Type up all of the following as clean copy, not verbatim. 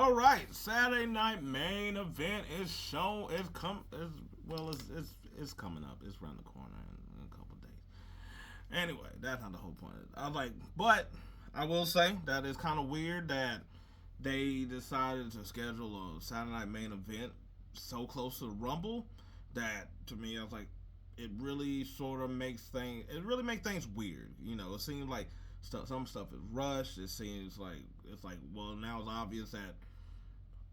All right, Saturday night main event is shown. It's coming up. It's around the corner in a couple days. Anyway, that's not the whole point. I was like, but I will say that it's kind of weird that they decided to schedule a Saturday night main event so close to the Rumble that to me I was like, it really sort of makes things. It really makes things weird. It seems like some stuff is rushed. It seems like it's like, well, now it's obvious that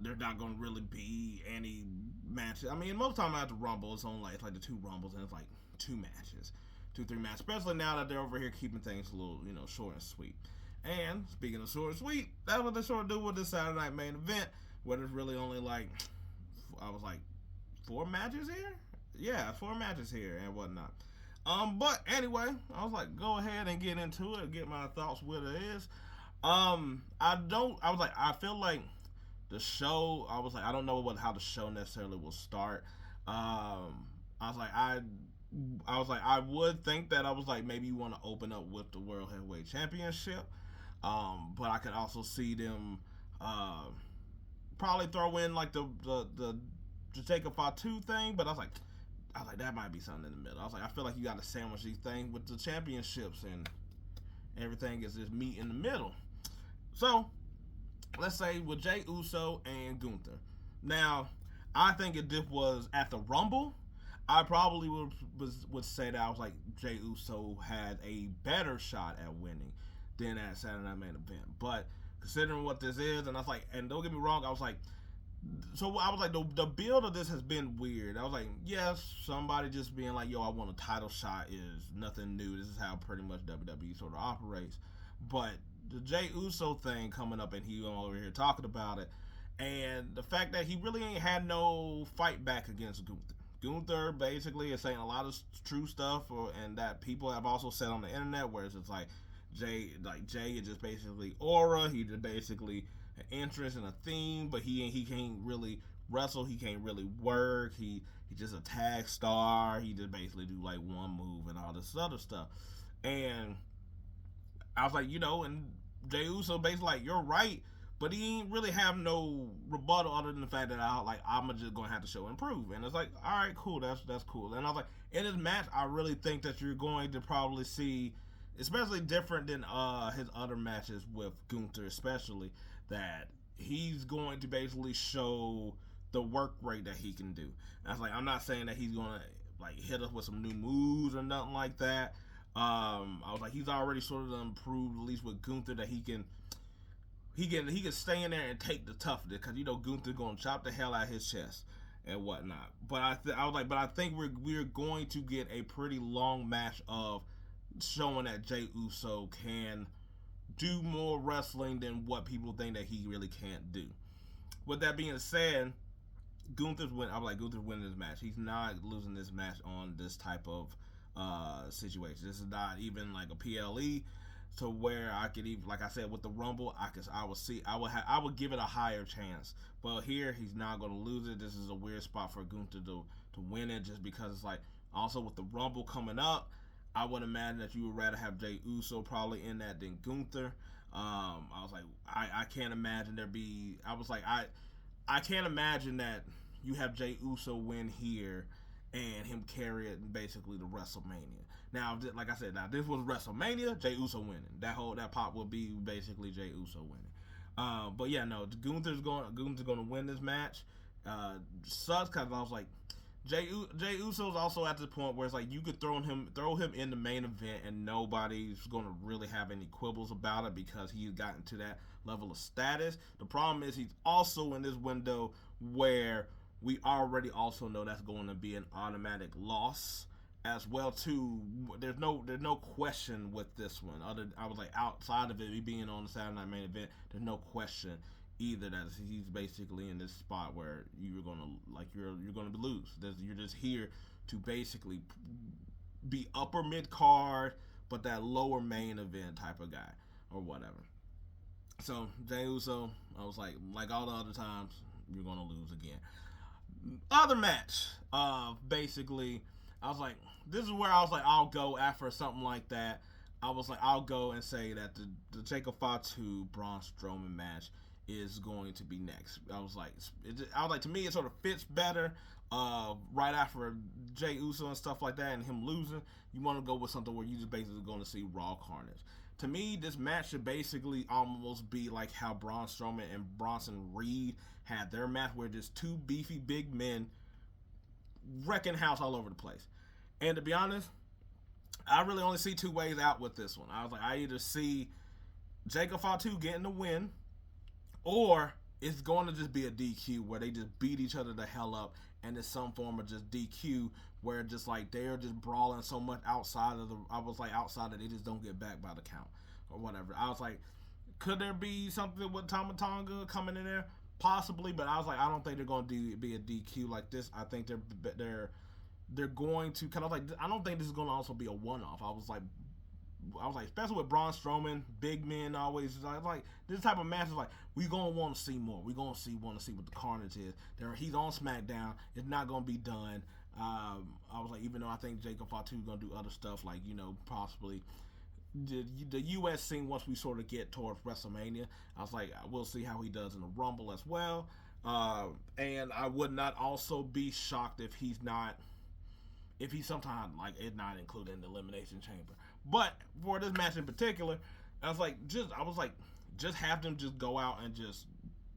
there's not going to really be any matches. I mean, most of the time at the Rumble, it's like the two Rumbles, and it's like two matches, 2-3 matches. Especially now that they're over here keeping things a little, short and sweet. And speaking of short and sweet, that's what they sort of do with this Saturday night main event, where there's really only like, I was like, 4 matches here. Yeah, 4 matches here and whatnot. But anyway, I was like, go ahead and get into it, get my thoughts what it is. I feel like the show, I don't know how the show necessarily will start. I would think that maybe you want to open up with the World Heavyweight Championship. But I could also see them, probably throw in like the Jacob Fatu thing, but I was like, that might be something in the middle. I feel like you got to sandwich these things with the championships and everything is just meat in the middle. So, let's say with Jey Uso and Gunther. Now, I think if this was at the Rumble, I probably would say that Jey Uso had a better shot at winning than at Saturday Night Main Event. But considering what this is, and don't get me wrong, the build of this has been weird. I was like, yes, somebody just being like, yo, I want a title shot is nothing new. This is how pretty much WWE sort of operates. But the Jey Uso thing coming up and he over here talking about it, and the fact that he really ain't had no fight back against Gunther. Gunther basically is saying a lot of true stuff, and that people have also said on the internet, where it's just like Jey is just basically aura. He just basically an interest in a theme, but he can't really wrestle. He can't really work. He just a tag star. He just basically do like one move and all this other stuff. And I was like, and Jey Uso basically like, you're right, but he ain't really have no rebuttal other than the fact that I'm just gonna have to show and prove. And it's like, all right, cool, that's cool. And I was like, in this match, I really think that you're going to probably see, especially different than his other matches with Gunther, especially, that he's going to basically show the work rate that he can do. And I was like, I'm not saying that he's gonna like hit us with some new moves or nothing like that. I was like, he's already sort of improved, at least with Gunther, that he can stay in there and take the toughness, because Gunther's gonna chop the hell out of his chest and whatnot. But I think we're going to get a pretty long match of showing that Jey Uso can do more wrestling than what people think that he really can't do. With that being said, Gunther's winning this match. He's not losing this match on this type of situation. This is not even like a PLE, to where I could even, like I said, with the Rumble, I would give it a higher chance. But here, he's not going to lose it. This is a weird spot for Gunther to win it, just because it's like, also with the Rumble coming up, I would imagine that you would rather have Jey Uso probably in that than Gunther. I was like, I can't imagine I can't imagine that you have Jey Uso win here and him carry it basically to WrestleMania. Now, like I said, this was WrestleMania, Jey Uso winning. That pop will be basically Jey Uso winning. But yeah, no, Gunther's going to win this match. Sucks because I was like, Jey Uso's also at the point where it's like you could throw him in the main event and nobody's going to really have any quibbles about it, because he's gotten to that level of status. The problem is he's also in this window where we already also know that's going to be an automatic loss as well too. There's no question with this one. I was like, outside of it being on the Saturday Night Main Event, there's no question either that he's basically in this spot where you're gonna lose. You're just here to basically be upper mid card, but that lower main event type of guy or whatever. So Jey Uso, I was like all the other times, you're gonna lose again. Other match, basically, I was like, this is where I was like, I'll go after something like that. I was like, I'll go and say that the Jacob Fatu Braun Strowman match is going to be next. I was like, to me, it sort of fits better. Right after Jey Uso and stuff like that, and him losing, you want to go with something where you just basically going to see raw carnage. To me, this match should basically almost be like how Braun Strowman and Bronson Reed had their match, where just two beefy big men wrecking house all over the place. And to be honest, I really only see two ways out with this one. I was like, I either see Jacob Fatu getting the win, or it's going to just be a DQ where they just beat each other the hell up, and it's some form of just DQ where just like they're just brawling so much outside of the. I was like, outside of, they just don't get back by the count or whatever. I was like, could there be something with Tama Tonga coming in there? Possibly, but I was like, I don't think they're going to be a DQ like this. I think they're going to kind of like. I don't think this is going to also be a one-off. I was like, especially with Braun Strowman, big men always. I was like, this type of match is like, we gonna want to see more. We gonna want to see what the carnage is. He's on SmackDown. It's not gonna be done. I was like, even though I think Jacob Fatu is gonna do other stuff, like, you know, possibly the U.S. scene once we sort of get towards WrestleMania. I was like, we'll see how he does in the Rumble as well. And I would not also be shocked if he's sometimes like it's not included in the Elimination Chamber. But for this match in particular, I was like, just have them just go out and just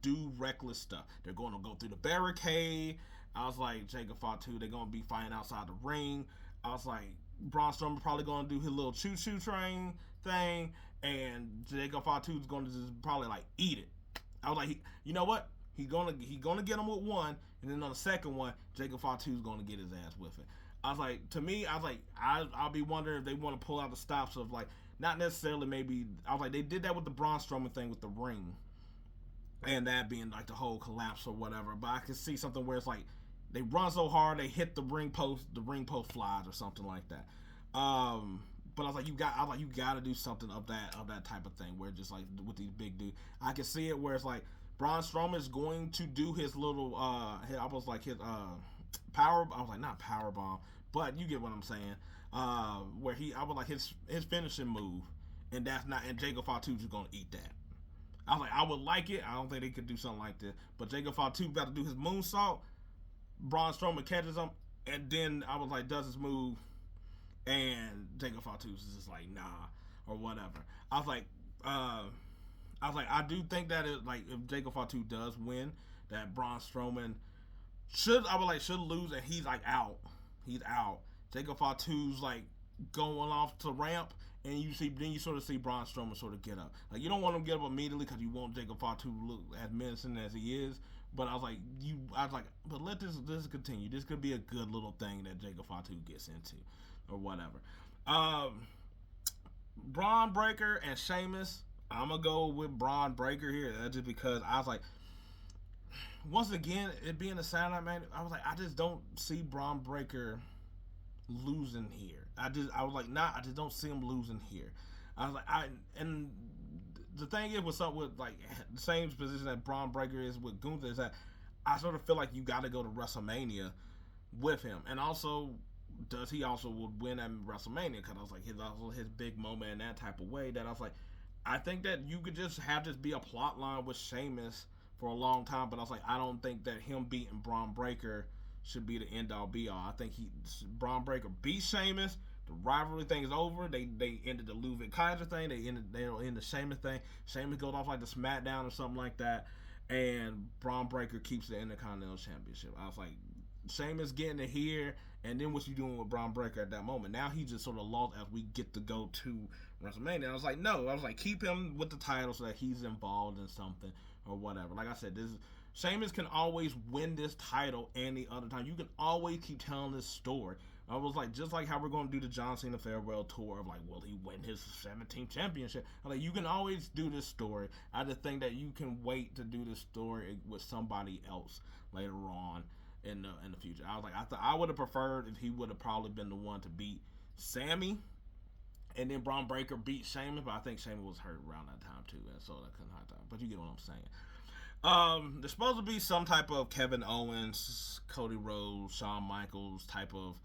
do reckless stuff. They're going to go through the barricade. I was like, Jacob Fatu, they're going to be fighting outside the ring. I was like, Braun Strowman probably going to do his little choo-choo train thing, and Jacob Fatu is going to just probably like eat it. I was like, you know what? He's gonna get him with one, and then on the second one, Jacob Fatu is going to get his ass with it. I was like, to me, I was like, I'll be wondering if they want to pull out the stops of like, not necessarily maybe, I was like, they did that with the Braun Strowman thing with the ring, and that being like the whole collapse or whatever, but I could see something where it's like, they run so hard, they hit the ring post flies or something like that. But I was like, you got to do something of that type of thing, where just like with these big dudes, I can see it where it's like, Braun Strowman is going to do his little, I was like his, not power bomb, but you get what I'm saying. Where I was like his finishing move, and Jacob Fatu's just gonna eat that. I was like, I would like it. I don't think they could do something like this, but Jacob Fatu got to do his moonsault. Braun Strowman catches him, and then I was like, does his move, and Jacob Fatu's just like, nah, or whatever. I was like, I do think that if Jacob Fatu does win, that Braun Strowman should lose, and he's like out. He's out. Jacob Fatu's like going off to ramp, and then you sort of see Braun Strowman sort of get up. Like, you don't want him to get up immediately because you want Jacob Fatu to look as menacing as he is. But I was like, but let this continue. This could be a good little thing that Jacob Fatu gets into, or whatever. Braun Breaker and Sheamus. I'm gonna go with Braun Breaker here. That's just because I was like, once again, it being a Saturday Night, I was like, I just don't see Braun Breaker losing here. I just don't see him losing here. I was like, and the thing is with like the same position that Braun Breaker is with Gunther, is that I sort of feel like you got to go to WrestleMania with him, and also he would win at WrestleMania, because I was like, his big moment in that type of way, that I was like, I think that you could just have this be a plot line with Sheamus for a long time, but I was like, I don't think that him beating Braun Breaker should be the end all be all. I think Braun Breaker beat Sheamus. The rivalry thing is over. They ended the Ludwig Kaiser thing. They ended the Sheamus thing. Sheamus goes off like the SmackDown or something like that, and Braun Breaker keeps the Intercontinental Championship. I was like, Sheamus getting it here, and then what you doing with Braun Breaker at that moment? Now he just sort of lost as we get to go to WrestleMania. I was like, no. I was like, keep him with the title so that he's involved in something or whatever. Like I said, Sheamus can always win this title any other time. You can always keep telling this story. I was like, just like how we're going to do the John Cena farewell tour of like, will he win his 17th championship? I'm like, you can always do this story. I just think that you can wait to do this story with somebody else later on in the future. I was like, I would have preferred if he would have probably been the one to beat Sammy, and then Braun Breaker beat Sheamus, but I think Sheamus was hurt around that time too, and so that couldn't have time. But you get what I'm saying. There's supposed to be some type of Kevin Owens, Cody Rhodes, Shawn Michaels type of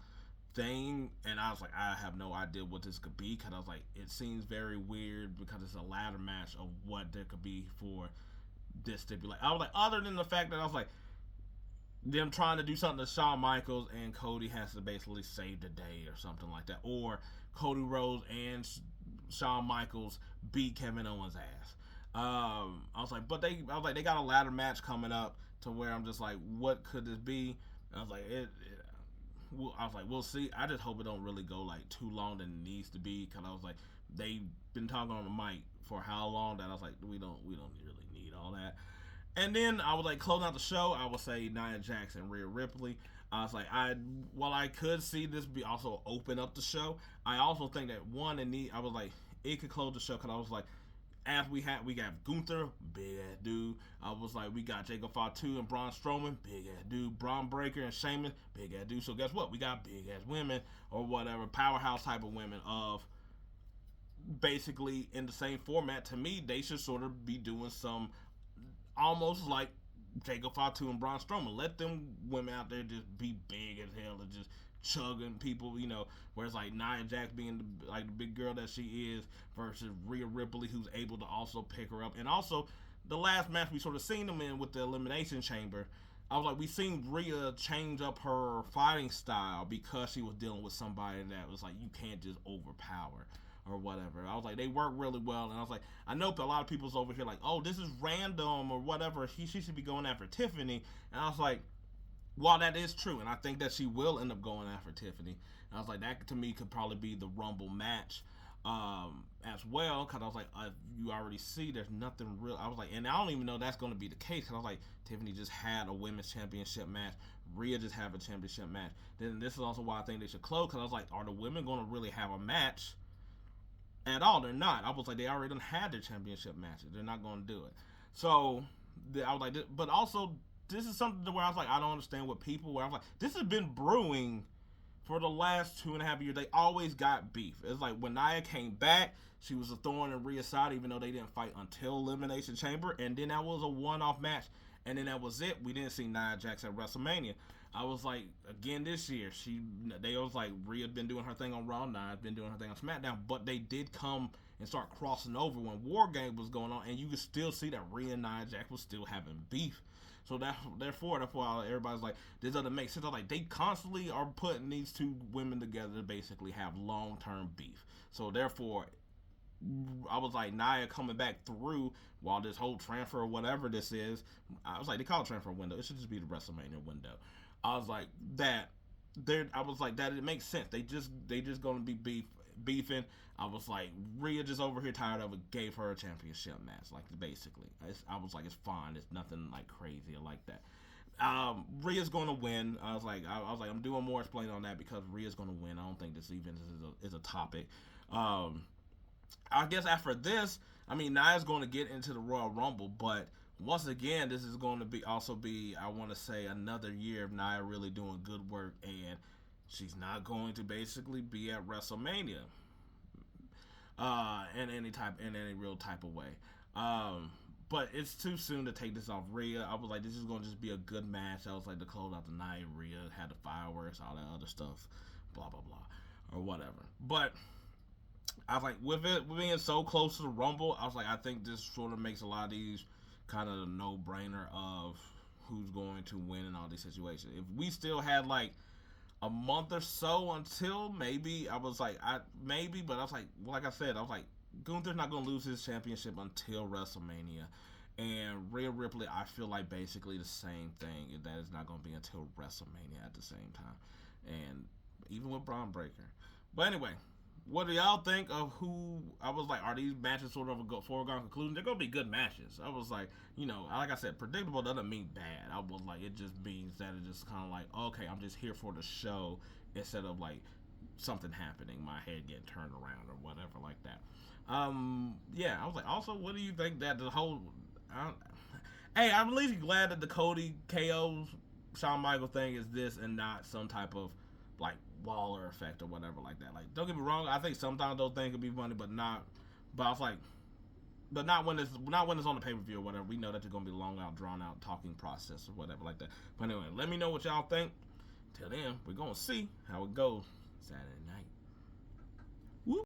thing, and I was like, I have no idea what this could be, because I was like, it seems very weird because it's a ladder match of what there could be for this stipulation. I was like, other than the fact that I was like, them trying to do something to Shawn Michaels and Cody has to basically save the day or something like that, or Cody Rhodes and Shawn Michaels beat Kevin Owens' ass. I was like, they got a ladder match coming up to where I'm just like, what could this be? I was like, we'll see. I just hope it don't really go like too long than it needs to be, because I was like, they've been talking on the mic for how long that I was like, we don't really need all that. And then I was like, closing out the show, I would say Nia Jax and Rhea Ripley. I was like, while I could see this be also open up the show, I also think that I was like, it could close the show, because I was like, as we got Gunther, big ass dude. I was like, we got Jacob Fatu and Braun Strowman, big ass dude. Braun Breaker and Shemus, big ass dude. So guess what? We got big ass women, or whatever, powerhouse type of women of basically in the same format. To me, they should sort of be doing some almost like Jacob Fatu and Braun Strowman. Let them women out there just be big as hell and just chugging people, whereas like Nia Jax being the big girl that she is, versus Rhea Ripley, who's able to also pick her up. And also, the last match we sort of seen them in with the Elimination Chamber, I was like, we seen Rhea change up her fighting style because she was dealing with somebody that was like, you can't just overpower or whatever. I was like, they work really well, and I was like, I know a lot of people's over here like, oh, this is random or whatever, she should be going after Tiffany. And I was like, while that is true, and I think that she will end up going after Tiffany, and I was like, that to me could probably be the Rumble match as well, because I was like, you already see there's nothing real. I was like, and I don't even know that's going to be the case, because I was like, Tiffany just had a women's championship match, Rhea just have a championship match. Then this is also why I think they should close, because I was like, are the women going to really have a match at all? They're not. I was like, they already done had their championship matches. They're not going to do it. So I was like, but also, this is something where I was like, I don't understand what people, where I was like, this has been brewing for the last 2.5 years. They always got beef. It's like when Nia came back, she was a thorn in Rhea's side, even though they didn't fight until Elimination Chamber, and then that was a one-off match, and then that was it. We didn't see Nia Jax at WrestleMania. I was like, again this year, they was like, Rhea been doing her thing on Raw, Nia's been doing her thing on SmackDown, but they did come and start crossing over when War Game was going on, and you could still see that Rhea and Nia Jax was still having beef. So therefore everybody's like, this doesn't make sense. I'm like, they constantly are putting these two women together to basically have long-term beef. So therefore, I was like, Nia coming back through while this whole transfer or whatever this is, I was like, they call it transfer window. It should just be the WrestleMania window. I was like, that it makes sense. They just gonna be beefing. I was like, Rhea just over here tired of it, gave her a championship match, like, basically. I was like, it's fine. It's nothing like crazy or like that. Rhea's gonna win. I was like, I'm doing more explaining on that because Rhea's gonna win. I don't think this even is a topic. I guess after this, I mean, Nia's going to get into the Royal Rumble, but once again, this is going to be, I want to say, another year of Nia really doing good work, and she's not going to basically be at WrestleMania in any real type of way. But it's too soon to take this off Rhea. I was like, this is going to just be a good match. I was like, to close out the night, Rhea had the fireworks, all that other stuff, blah, blah, blah, or whatever. But I was like, with it being so close to the Rumble, I was like, I think this sort of makes a lot of these kind of a no-brainer of who's going to win in all these situations. If we still had like a month or so until maybe, but I was like, like I said, I was like, Gunther's not going to lose his championship until WrestleMania. And Rhea Ripley, I feel like basically the same thing. That is not going to be until WrestleMania at the same time. And even with Braun Breaker. But anyway, what do y'all think of who? I was like, are these matches sort of a foregone conclusion? They're going to be good matches. I was like, like I said, predictable doesn't mean bad. I was like, it just means that it's just kind of like, okay, I'm just here for the show instead of like something happening, my head getting turned around or whatever like that. Yeah, I was like, also, what do you think that the whole, hey, I'm at least glad that the Cody KO Shawn Michaels thing is this and not some type of like Waller effect or whatever like that. Like, don't get me wrong, I think sometimes those things can be funny, but I was like, but not when it's on the pay-per-view or whatever. We know that there's gonna be a long out, drawn out talking process or whatever like that. But anyway, let me know what y'all think. Till then, we're gonna see how it goes Saturday night.